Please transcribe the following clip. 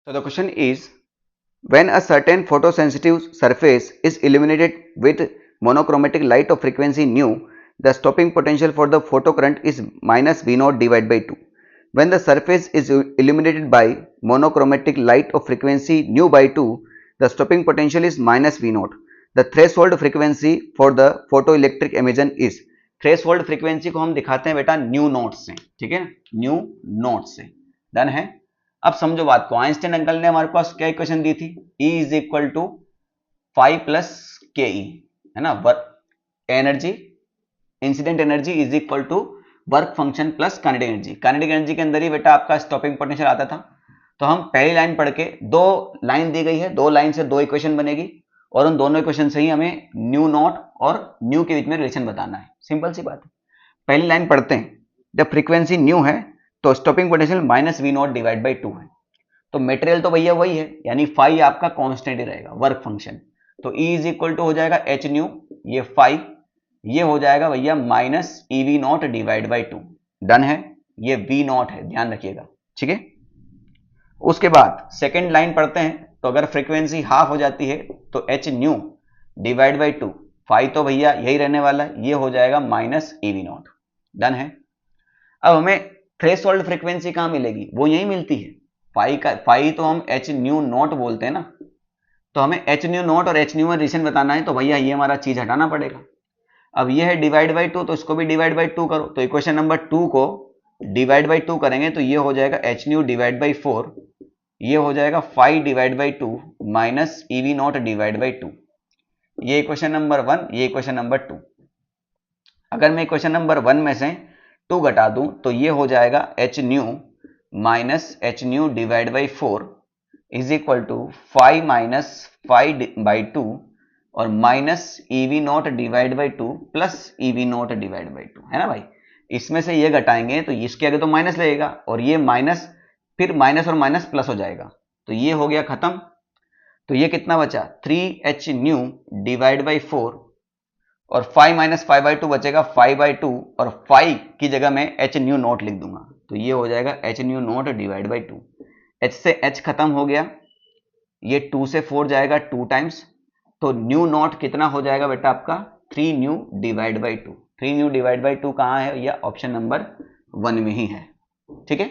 So the question is, when a certain photosensitive surface is illuminated with monochromatic light of frequency nu, the stopping potential for the photocurrent is minus V naught divided by 2. When the surface is illuminated by monochromatic light of frequency nu by 2, the stopping potential is minus V naught. The threshold frequency for the photoelectric emission is, threshold frequency को हम दिखाते हैं बेटा new not से, ठीक है, new not से। Done है। अब समझो बात को, आइंस्टाइन अंकल ने हमारे पास क्या इक्वेशन दी थी, E is equal to 5 plus K E, है ना, work energy, incident energy is equal to work function plus kinetic energy. Kinetic energy के अंदर ही बेटा आपका स्टॉपिंग पोटेंशियल आता था। तो हम पहली लाइन पढ़ के, दो लाइन दी गई है, दो लाइन से दो इक्वेशन बनेगी और उन दोनों इक्वेशन से ही हमें न्यू नॉट और न्यू के बीच में रिलेशन बताना है। सिंपल सी बात है। पहली लाइन पढ़ते हैं, जब फ्रीक्वेंसी न्यू है तो stopping potential minus V naught divide by 2 है। तो मटेरियल तो भैया वही है, यानी फाई आपका कांस्टेंट ही रहेगा, वर्क फंक्शन। तो E इज इक्वल टू हो जाएगा एच न्यू, ये फाई, ये हो जाएगा भैया minus e V naught divide by 2। Done है। ये वी नॉट है, ध्यान रखिएगा, ठीक है। उसके बाद सेकेंड लाइन पढ़ते हैं, तो अगर फ्रीक्वेंसी हाफ हो जाती है तो h nu divide by 2, phi तो भैया यही रहने वाला है, ये हो जाएगा minus e V naught. Done है। अब हमें थ्रेशोल्ड फ्रीक्वेंसी कहां मिलेगी, वो यही मिलती है, फाई तो हम एच न्यू नॉट बोलते हैं ना। तो हमें एच न्यू नॉट और एच न्यू में रिलेशन बताना है, तो भैया ये हमारा चीज हटाना पड़ेगा। अब ये है डिवाइड बाई 2, तो इसको भी डिवाइड बाई 2 करो। तो इक्वेशन नंबर 2 को डिवाइड बाई 2 करेंगे तो ये हो जाएगा एच न्यू डिवाइड बाई 4, ये हो जाएगा 5 divide by 2 minus e V naught divide by 2। ये इक्वेशन नंबर 1, ये इक्वेशन नंबर 2। अगर मैं इक्वेशन नंबर 1 में से 2 घटा दूं तो ये हो जाएगा h nu minus h nu divide by 4 is equal to 5 minus 5 by 2 और minus e V naught divide by 2 plus e V naught divide by 2, है ना भाई। इसमें से ये घटाएंगे तो इसके आगे तो माइनस लगेगा, और ये माइनस, फिर माइनस और माइनस प्लस हो जाएगा, तो ये हो गया खत्म। तो ये कितना बचा, 3h न्यू डिवाइड बाई 4 और 5 माइनस 5 बाई 2 बचेगा 5 बाई 2, और 5 की जगह में h न्यू नॉट लिख दूंगा, तो ये हो जाएगा h new not divide by 2। h से h खत्म हो गया, ये 2 से 4 जाएगा 2 टाइम्स, तो न्यू नॉट कितना हो जाएगा बेटा आपका 3 new divide by 2। 3 new divide by 2 कहां है, यह ऑप्शन नंबर 1 में ही है, ठीक है।